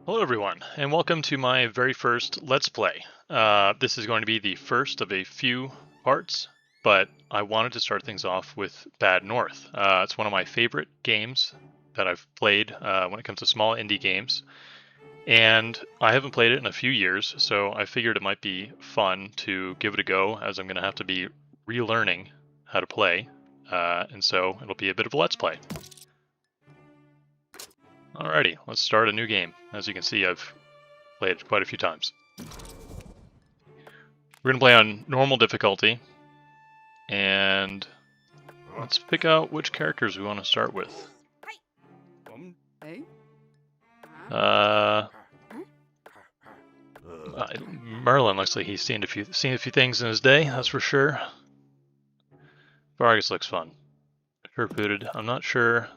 Hello everyone, and welcome to my very first Let's Play. This is going to be the first of a few parts, but I wanted to start things off with Bad North. It's one of my favorite games that I've played when it comes to small indie games, and I haven't played it in a few years, so I figured it might be fun to give it a go, as I'm going to have to be relearning how to play, and so it'll be a bit of a Let's Play. Alrighty, let's start a new game. As you can see, I've played it quite a few times. We're going to play on normal difficulty, and let's pick out which characters we want to start with. Merlin looks like he's seen a few things in his day, that's for sure. Vargas looks fun. Sure-footed. I'm not sure.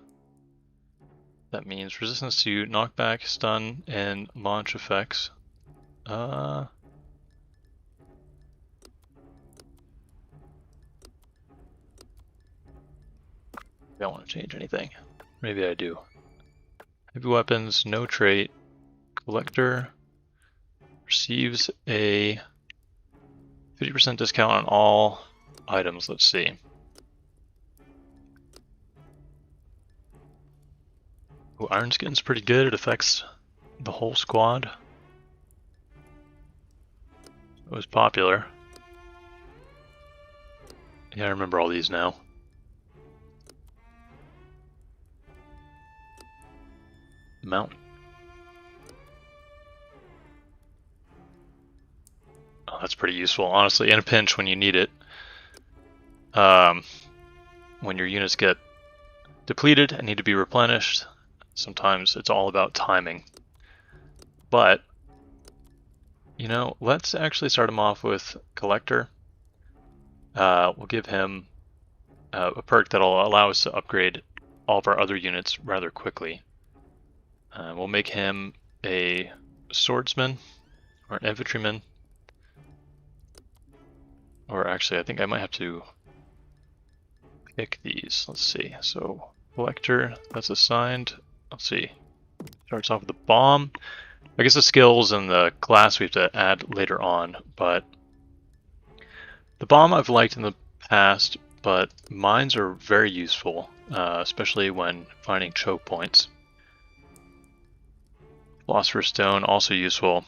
That means resistance to knockback, stun, and launch effects. I don't want to change anything. Maybe I do. Heavy weapons, no trait. Collector receives a 50% discount on all items. Let's see. Ooh, Iron Skin's pretty good. It affects the whole squad. It was popular. Yeah, I remember all these now. Mountain. Oh, that's pretty useful, honestly, in a pinch when you need it. When your units get depleted and need to be replenished, sometimes it's all about timing. But, you know, let's actually start him off with Collector. We'll give him a perk that'll allow us to upgrade all of our other units rather quickly. We'll make him a swordsman or an infantryman. Or actually, I think I might have to pick these. Let's see. So, Collector, that's assigned. Let's see. Starts off with the bomb. I guess the skills and the class we have to add later on, but the bomb I've liked in the past, but mines are very useful, especially when finding choke points. Philosopher's Stone, also useful.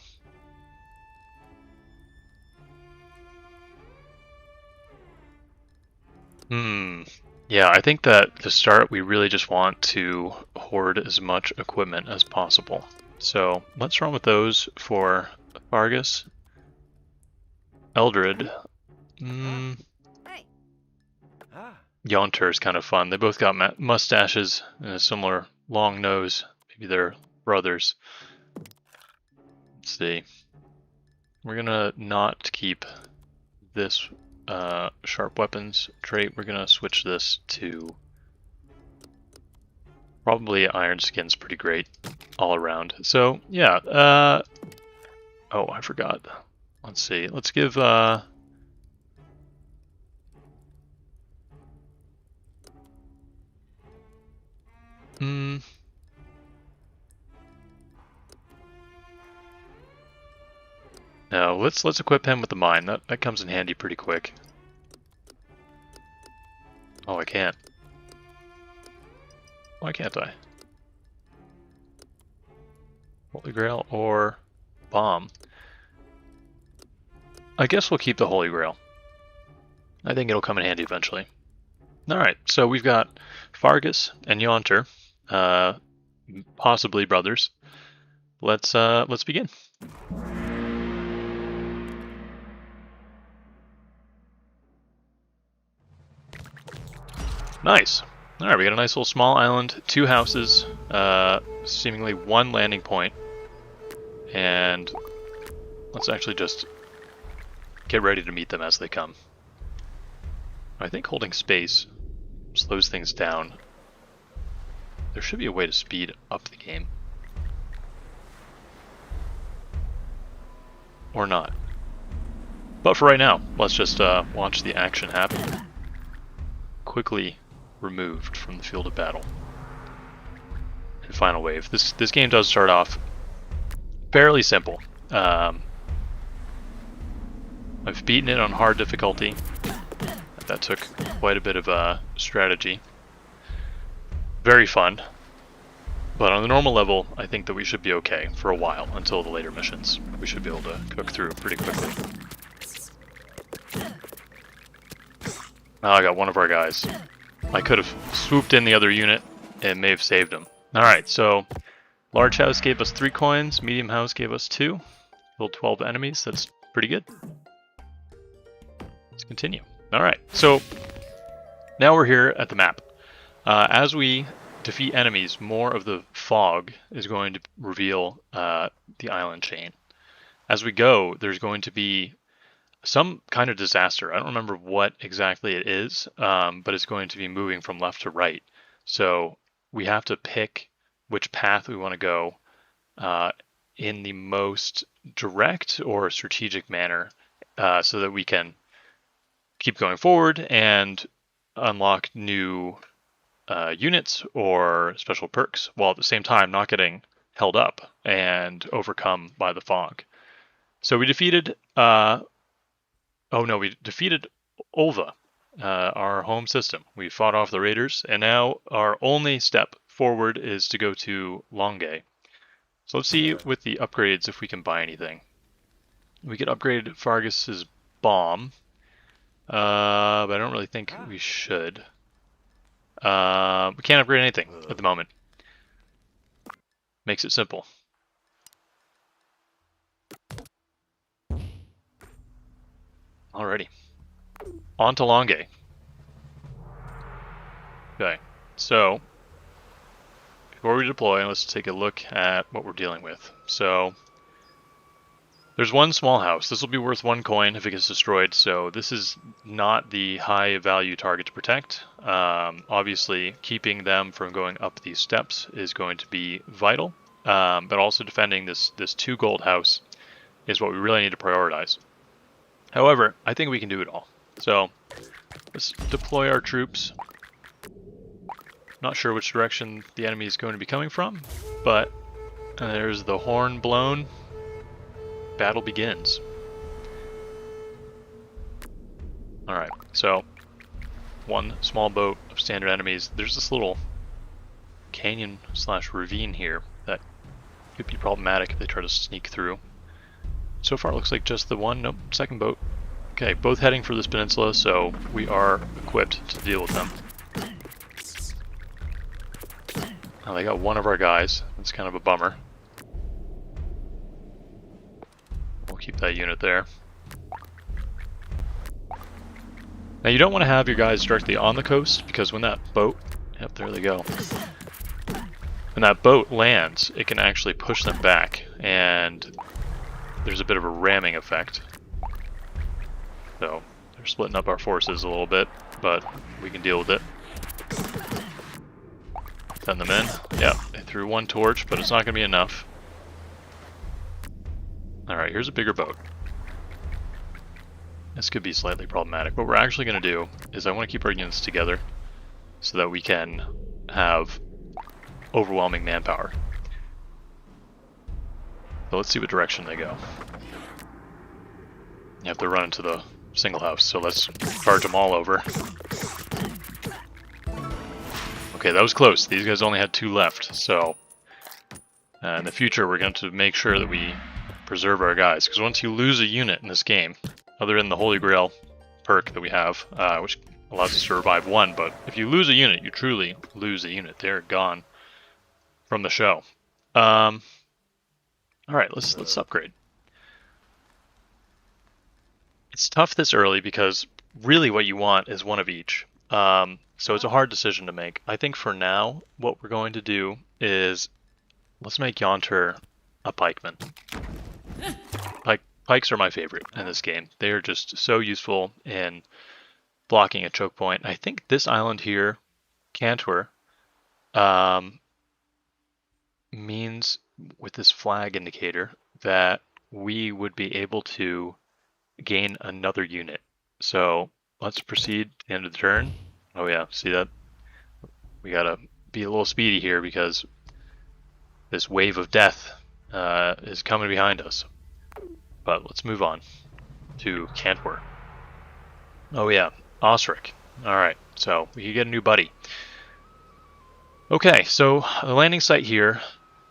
Yeah, I think that to start, we really just want to hoard as much equipment as possible. So let's run with those for Vargas. Eldred. Yonter is kind of fun. They both got mustaches and a similar long nose. Maybe they're brothers. Let's see. We're gonna not keep this sharp weapons trait. We're gonna switch this to probably Iron Skin's pretty great all around. So yeah, oh, I forgot. Let's see. Let's give no, let's equip him with the mine. That comes in handy pretty quick. Oh, I can't. Why can't I? Holy Grail or bomb? I guess we'll keep the Holy Grail. I think it'll come in handy eventually. Alright, so we've got Vargas and Yonter, possibly brothers. Let's begin. Nice. Alright, we got a nice little small island, 2 houses, seemingly 1 landing point, and let's actually just get ready to meet them as they come. I think holding space slows things down. There should be a way to speed up the game. Or not. But for right now, let's just watch the action happen. Quickly removed from the field of battle. And final wave. This game does start off fairly simple. I've beaten it on hard difficulty. That took quite a bit of strategy. Very fun. But on the normal level, I think that we should be okay for a while until the later missions. We should be able to cook through pretty quickly. Oh, I got one of our guys. I could have swooped in the other unit and may have saved him. Alright, so large house gave us 3 coins, medium house gave us 2. Killed 12 enemies, that's pretty good. Let's continue. Alright, so now we're here at the map. As we defeat enemies, more of the fog is going to reveal the island chain. As we go, there's going to be some kind of disaster. I don't remember what exactly it is, but it's going to be moving from left to right. So we have to pick which path we want to go in the most direct or strategic manner so that we can keep going forward and unlock new units or special perks, while at the same time not getting held up and overcome by the fog. So we defeated we defeated Olva, our home system. We fought off the raiders, and now our only step forward is to go to Longue. So let's see with the upgrades if we can buy anything. We could upgrade Fargus's bomb, but I don't really think we should. We can't upgrade anything at the moment. Makes it simple. Alrighty. On to Longue. Okay, so before we deploy, let's take a look at what we're dealing with. So there's one small house. This will be worth 1 coin if it gets destroyed, so this is not the high value target to protect. Obviously, keeping them from going up these steps is going to be vital, but also defending this 2 gold house is what we really need to prioritize. However, I think we can do it all. So let's deploy our troops. Not sure which direction the enemy is going to be coming from, but there's the horn blown. Battle begins. Alright, so 1 small boat of standard enemies. There's this little canyon/ravine here that could be problematic if they try to sneak through. So far it looks like just the one. Nope, second boat. Okay, both heading for this peninsula, so we are equipped to deal with them. Oh, they got one of our guys. That's kind of a bummer. We'll keep that unit there. Now you don't want to have your guys directly on the coast, because when that boat... Yep, there they go. When that boat lands, it can actually push them back, and there's a bit of a ramming effect. So, they're splitting up our forces a little bit, but we can deal with it. Send them in. Yep, they threw 1 torch, but it's not going to be enough. Alright, here's a bigger boat. This could be slightly problematic. What we're actually going to do is I want to keep our units together so that we can have overwhelming manpower. So let's see what direction they go. You have to run into the single house, so let's charge them all over. Okay, that was close. These guys only had 2 left, so in the future we're going to make sure that we preserve our guys, because once you lose a unit in this game, other than the Holy Grail perk that we have, which allows us to revive 1, but if you lose a unit, you truly lose a unit. They're gone from the show. Alright, let's upgrade. It's tough this early because really what you want is 1 of each. So it's a hard decision to make. I think for now, what we're going to do is let's make Yonter a pikeman. Pikes are my favorite in this game. They are just so useful in blocking a choke point. I think this island here, Cantor, means with this flag indicator that we would be able to gain another unit. So let's proceed to the end of the turn. Oh yeah, see that? We gotta be a little speedy here because this wave of death is coming behind us. But let's move on to Cantwar. Oh yeah, Osric. Alright, so we can get a new buddy. Okay, so the landing site here,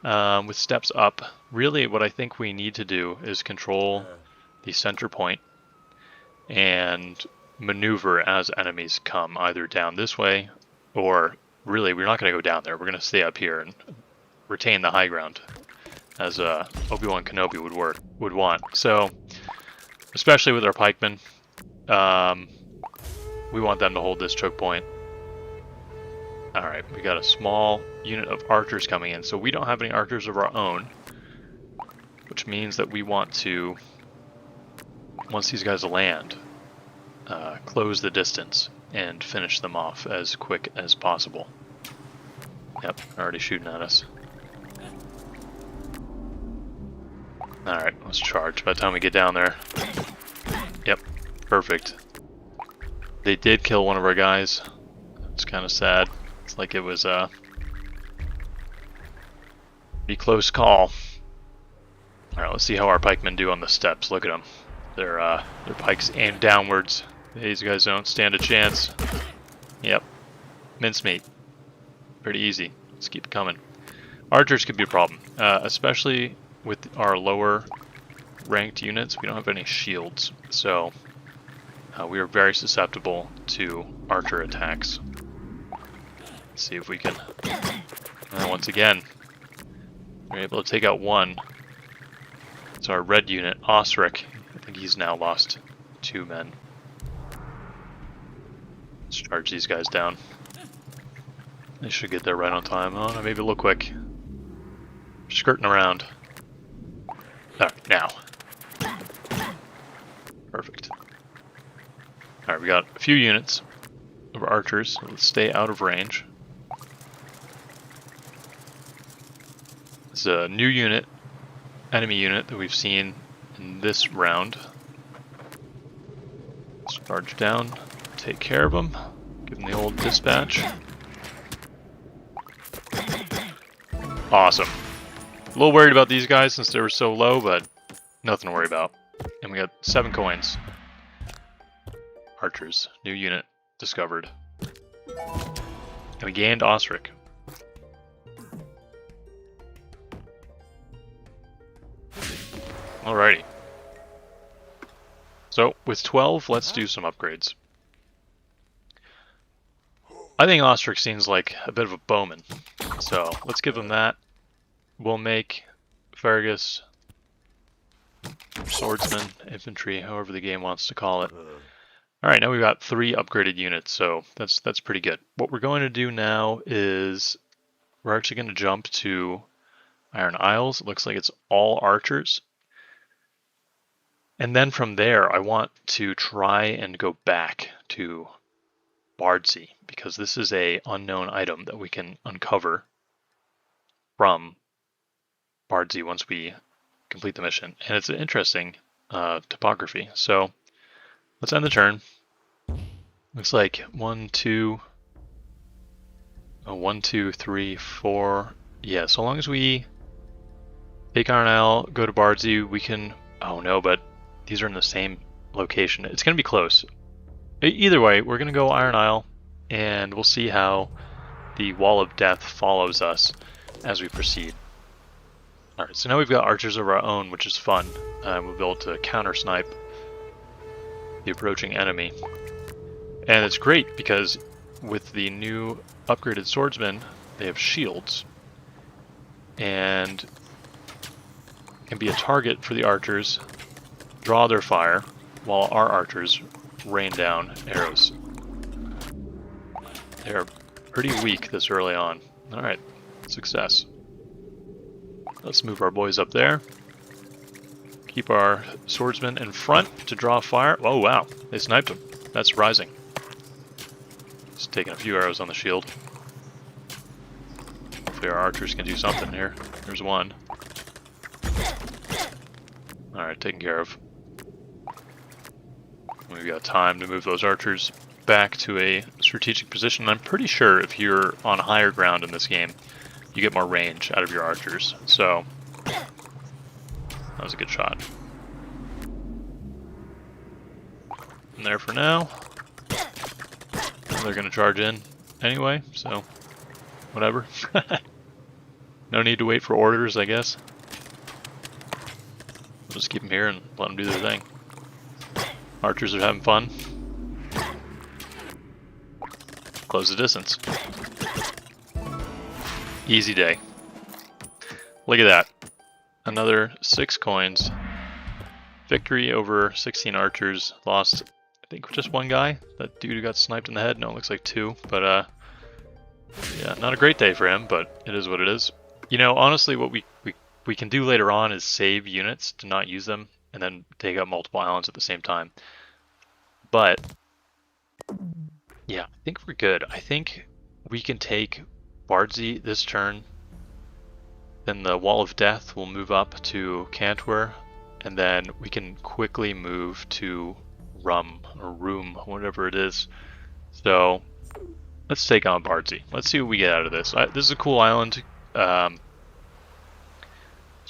with steps up, really what I think we need to do is control the center point and maneuver as enemies come, either down this way, or really we're not going to go down there. We're going to stay up here and retain the high ground, as Obi-Wan Kenobi would want. So, especially with our pikemen, we want them to hold this choke point. Alright, we got a small unit of archers coming in, so we don't have any archers of our own, which means that we want to, once these guys land, close the distance and finish them off as quick as possible. Yep, already shooting at us. Alright, let's charge by the time we get down there. Yep, perfect. They did kill one of our guys. It's kind of sad. It's like it was a pretty close call. Alright, let's see how our pikemen do on the steps. Look at them. Their pikes aimed downwards. These guys don't stand a chance. Yep. Mincemeat. Pretty easy. Let's keep it coming. Archers could be a problem, especially with our lower ranked units. We don't have any shields, so we are very susceptible to archer attacks. Let's see if we can... once again, we're able to take out one. It's our red unit, Osric. I think he's now lost 2 men. Let's charge these guys down. They should get there right on time. Oh, no, maybe a little quick. Skirting around. Alright, now. Perfect. Alright, we got a few units of archers. So let's stay out of range. It's a new unit, enemy unit that we've seen in this round. Let's charge down, take care of them, give them the old dispatch. Awesome. A little worried about these guys since they were so low, but nothing to worry about. And we got 7 coins. Archers, new unit discovered. And we gained Osric. Alrighty. So, with 12, let's do some upgrades. I think Osric seems like a bit of a bowman. So, let's give him that. We'll make Fergus swordsman, infantry, however the game wants to call it. Alright, now we've got 3 upgraded units, so that's pretty good. What we're going to do now is we're actually going to jump to Iron Isles. It looks like it's all archers. And then from there, I want to try and go back to Bardsey, because this is a unknown item that we can uncover from Bardsey once we complete the mission. And it's an interesting topography. So let's end the turn. Looks like 1, 2, 3, 4. Yeah, so long as we take Iron Isle, go to Bardsey, we can... Oh no, but these are in the same location. It's going to be close. Either way, we're going to go Iron Isle, and we'll see how the Wall of Death follows us as we proceed. Alright, so now we've got archers of our own, which is fun. We'll be able to counter-snipe the approaching enemy. And it's great because with the new upgraded swordsmen, they have shields. And can be a target for the archers, draw their fire, while our archers rain down arrows. They're pretty weak this early on. Alright, success. Let's move our boys up there. Keep our swordsmen in front to draw fire. Oh wow, they sniped him. That's rising. Just taking a few arrows on the shield. Hopefully our archers can do something here. There's one. Alright, taken care of. We've got time to move those archers back to a strategic position. I'm pretty sure if you're on higher ground in this game, you get more range out of your archers. So That was a good shot. And there for now. They're gonna charge in anyway, so whatever. No need to wait for orders, I guess. We'll just keep them here and let them do their thing. Archers are having fun. Close the distance. Easy day. Look at that. Another 6 coins. Victory over 16 archers. Lost, I think, just 1 guy. That dude who got sniped in the head. No, it looks like 2. But, yeah, not a great day for him, but it is what it is. You know, honestly, what we can do later on is save units to not use them, and then take out multiple islands at the same time. But, yeah, I think we're good. I think we can take Bardsey this turn. Then the Wall of Death will move up to Cantwer, and then we can quickly move to Rum, or Room, whatever it is. So, let's take on Bardsey. Let's see what we get out of this. This is a cool island. It's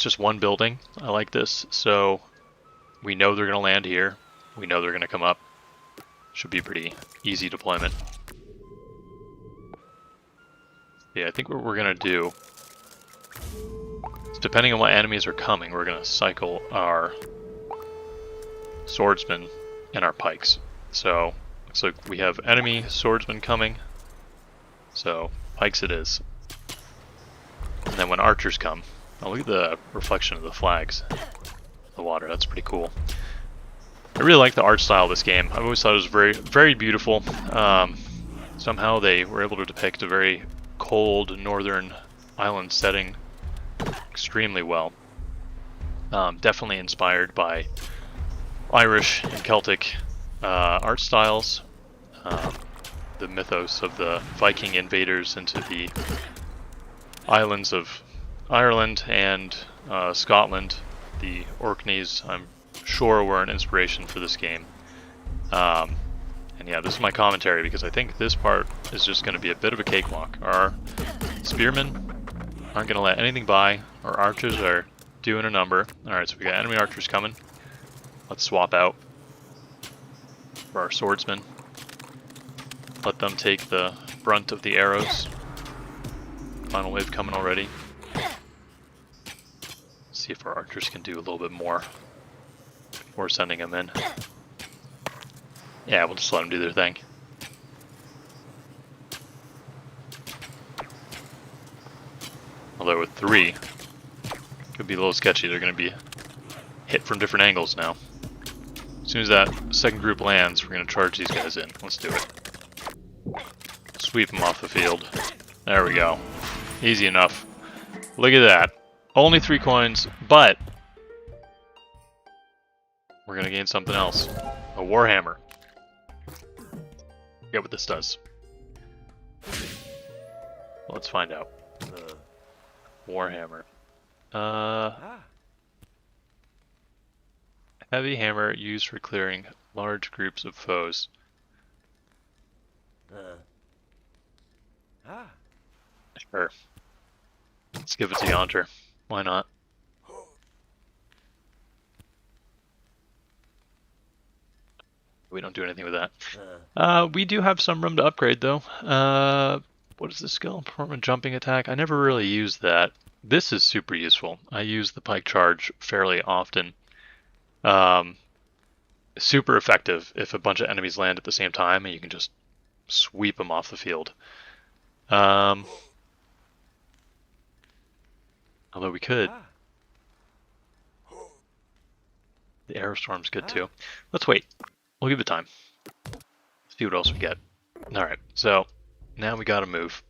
just 1 building. I like this. So, we know they're going to land here. We know they're going to come up. Should be pretty easy deployment. Yeah, I think what we're going to do is, depending on what enemies are coming, we're going to cycle our swordsmen and our pikes. So, looks like we have enemy swordsmen coming. So, pikes it is. And then when archers come, oh, look at the reflection of the flags in the water. That's pretty cool. I really like the art style of this game. I've always thought it was very, very beautiful. Somehow they were able to depict a very cold northern island setting extremely well. Definitely inspired by Irish and Celtic art styles. The mythos of the Viking invaders into the islands of Ireland and Scotland. The Orkneys, I'm sure, were an inspiration for this game. And yeah, this is my commentary because I think this part is just going to be a bit of a cakewalk. Our spearmen aren't going to let anything by. Our archers are doing a number. Alright, so we got enemy archers coming. Let's swap out for our swordsmen. Let them take the brunt of the arrows. Final wave coming already. See if our archers can do a little bit more before sending them in. Yeah, we'll just let them do their thing. Although with 3, could be a little sketchy. They're going to be hit from different angles now. As soon as that second group lands, we're going to charge these guys in. Let's do it. Sweep them off the field. There we go. Easy enough. Look at that. Only 3 coins, but we're going to gain something else. A Warhammer. Get what this does. Let's find out. Warhammer. Heavy hammer used for clearing large groups of foes. Sure. Let's give it to Yonter. Why not? We don't do anything with that. We do have some room to upgrade, though. What is this skill? Perform a jumping attack. I never really used that. This is super useful. I use the pike charge fairly often. Super effective if a bunch of enemies land at the same time, and you can just sweep them off the field. Although we could. The arrow storm's good too. Let's wait. We'll give it time. See what else we get. Alright, so now we gotta move.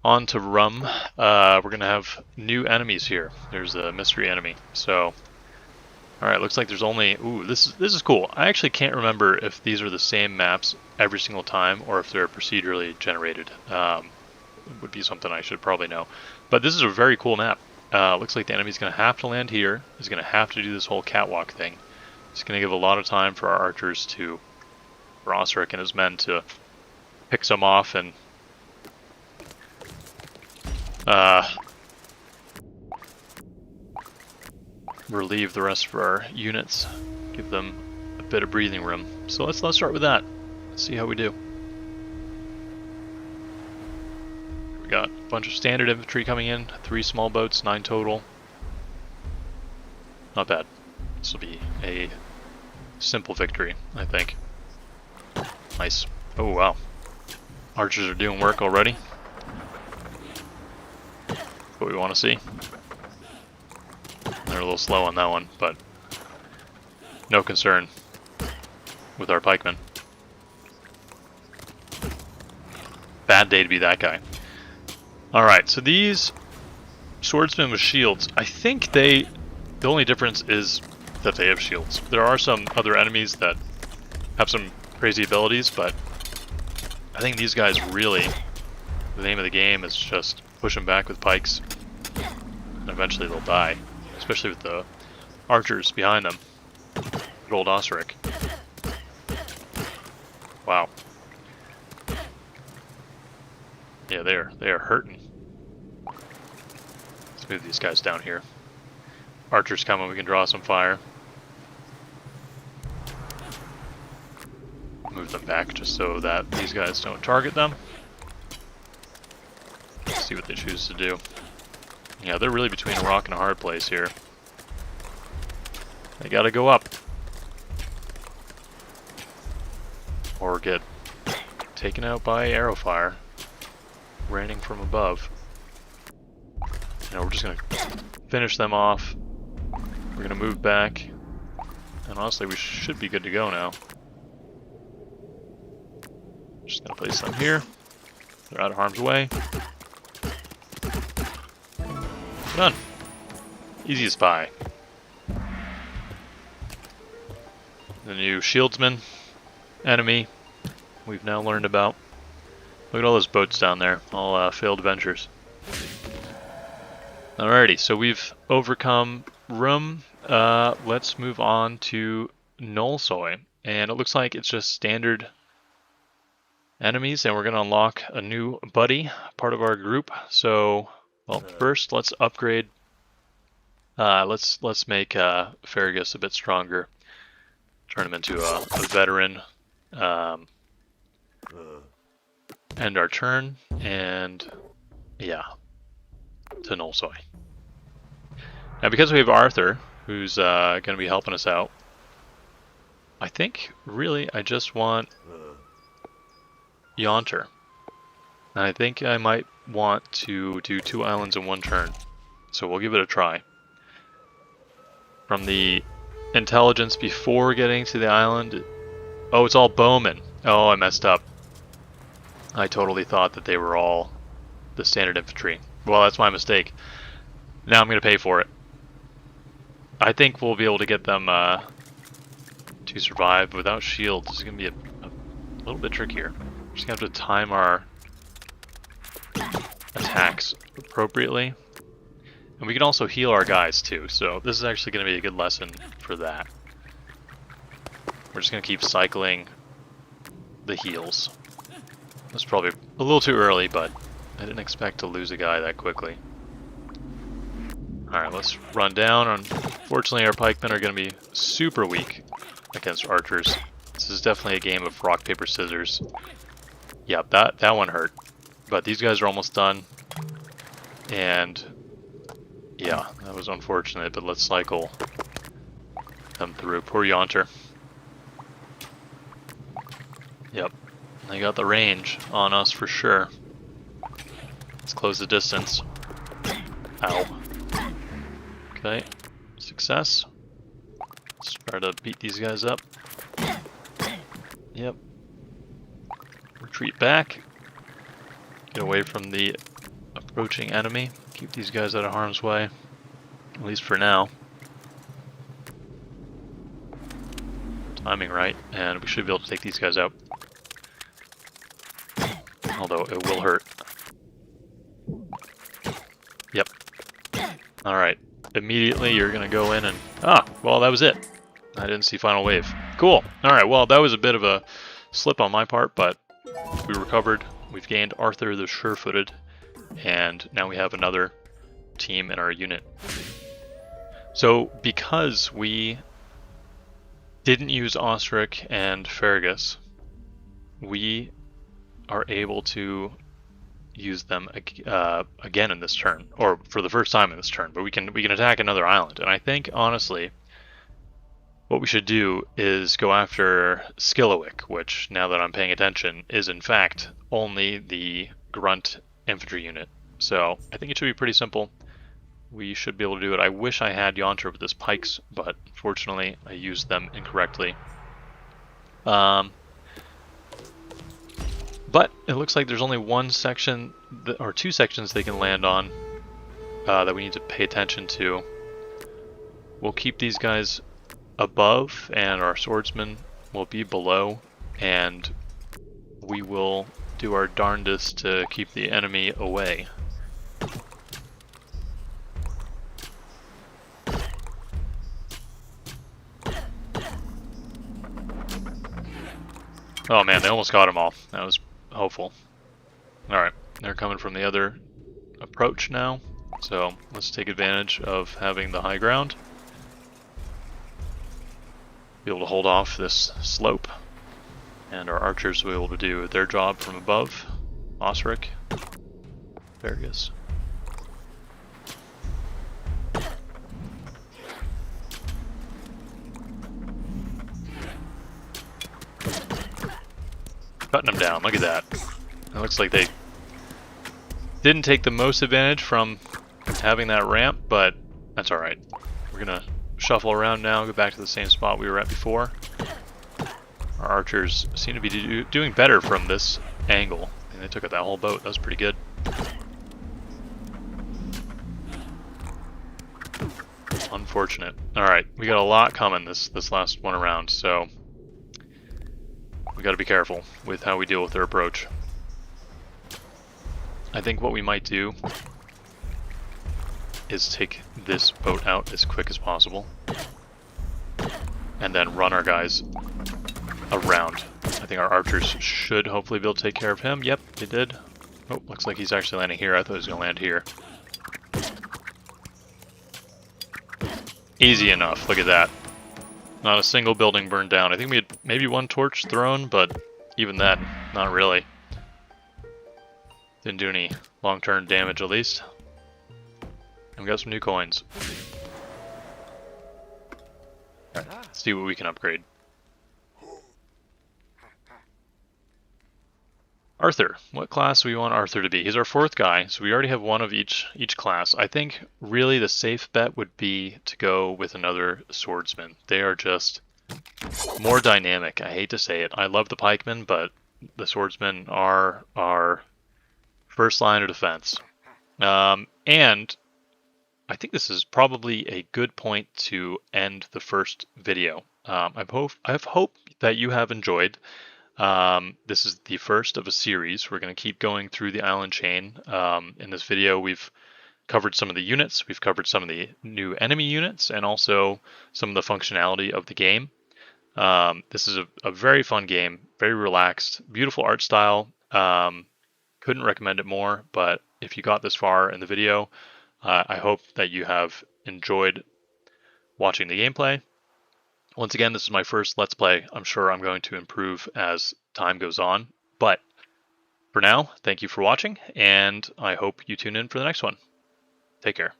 On to Rum. We're gonna have new enemies here. There's a mystery enemy. So, alright, looks like there's only... Ooh, this is cool. I actually can't remember if these are the same maps every single time or if they're procedurally generated. Would be something I should probably know. But this is a very cool map. Looks like the enemy's going to have to land here. He's going to have to do this whole catwalk thing. It's going to give a lot of time for our archers to... for Osric and his men to pick some off and... relieve the rest of our units, give them a bit of breathing room. So let's start with that. Let's see how we do. We got a bunch of standard infantry coming in, 3 small boats, 9 total. Not bad. This will be a simple victory, I think. Nice. Oh wow. Archers are doing work already. What we want to see. They're a little slow on that one, but no concern with our pikemen. Bad day to be that guy. Alright, so these swordsmen with shields, I think the only difference is that they have shields. There are some other enemies that have some crazy abilities, but I think these guys really, the name of the game is just push them back with pikes, and eventually they'll die, especially with the archers behind them. Good old Osric. Wow. Yeah, they are hurting. Let's move these guys down here. Archers coming, we can draw some fire. Move them back just so that these guys don't target them. Let's see what they choose to do. Yeah, they're really between a rock and a hard place here. They gotta go up. Or get taken out by arrow fire. Raining from above. You know, we're just gonna finish them off. We're gonna move back. And honestly, we should be good to go now. Just gonna place them here. They're out of harm's way. Done. Easy as pie. The new shieldsman enemy we've now learned about. Look at all those boats down there, all failed ventures. Alrighty, so we've overcome Rum. Let's move on to Nolsoy. And it looks like it's just standard enemies, and we're going to unlock a new buddy, part of our group. So, well, first let's upgrade. Let's make Fergus a bit stronger. Turn him into a veteran. End our turn, and yeah, to Nolsoy. Now, because we have Arthur, who's going to be helping us out, I think really I just want Yonter. And I think I might want to do 2 islands in 1 turn, so we'll give it a try. From the intelligence before getting to the island, oh, it's all bowmen. Oh, I messed up. I totally thought that they were all the standard infantry. Well, that's my mistake. Now I'm going to pay for it. I think we'll be able to get them to survive without shields. This is going to be a little bit trickier. We're just going to have to time our attacks appropriately. And we can also heal our guys too, so this is actually going to be a good lesson for that. We're just going to keep cycling the heals. That's probably a little too early, but I didn't expect to lose a guy that quickly. Alright, let's run down. Unfortunately, our pikemen are going to be super weak against archers. This is definitely a game of rock, paper, scissors. Yep, that one hurt. But these guys are almost done. And yeah, that was unfortunate, but let's cycle them through. Poor Yonter. Yep, they got the range on us for sure. Let's close the distance. Ow. Okay, success. Let's try to beat these guys up. Yep. Retreat back. Get away from the approaching enemy. Keep these guys out of harm's way. At least for now. Timing right, and we should be able to take these guys out. Although it will hurt. Yep. Alright. Immediately you're gonna go in and... Ah! Well, that was it. I didn't see final wave. Cool. Alright, well, that was a bit of a slip on my part, but we recovered. We've gained Arthur the Sure-Footed, and now we have another team in our unit. So because we didn't use Osric and Fergus, we are able to use them again in this turn, or for the first time in this turn. But we can attack another island, and I think honestly, what we should do is go after Skillowick, which now that I'm paying attention is in fact only the grunt infantry unit. So I think it should be pretty simple. We should be able to do it. I wish I had Yonter with his pikes, but unfortunately I used them incorrectly. But it looks like there's only one section, or two sections they can land on that we need to pay attention to. We'll keep these guys above, and our swordsmen will be below, and we will do our darndest to keep the enemy away. Oh man, they almost got them all. That was hopeful. Alright, they're coming from the other approach now, so let's take advantage of having the high ground. Be able to hold off this slope, and our archers will be able to do their job from above. Osric, Fergus. Cutting them down, look at that. It looks like they didn't take the most advantage from having that ramp, but that's alright. We're gonna shuffle around now, go back to the same spot we were at before. Our archers seem to be doing better from this angle. I mean, they took out that whole boat, that was pretty good. Unfortunate. Alright, we got a lot coming this last one around, so we gotta be careful with how we deal with their approach. I think what we might do is take this boat out as quick as possible and then run our guys around. I think our archers should hopefully be able to take care of him. Yep, they did. Oh, looks like he's actually landing here. I thought he was going to land here. Easy enough, look at that. Not a single building burned down. I think we had maybe one torch thrown, but even that, not really. Didn't do any long-term damage at least. And we got some new coins. Alright, let's see what we can upgrade. Arthur. What class do we want Arthur to be? He's our fourth guy, so we already have one of each class. I think really the safe bet would be to go with another swordsman. They are just more dynamic. I hate to say it. I love the pikemen, but the swordsmen are our first line of defense. And I think this is probably a good point to end the first video. I hope that you have enjoyed. This is the first of a series. We're going to keep going through the island chain. In this video, we've covered some of the units, we've covered some of the new enemy units, and also some of the functionality of the game. This is a very fun game, very relaxed, beautiful art style. Couldn't recommend it more, but if you got this far in the video, I hope that you have enjoyed watching the gameplay. Once again, this is my first Let's Play. I'm sure I'm going to improve as time goes on. But for now, thank you for watching, and I hope you tune in for the next one. Take care.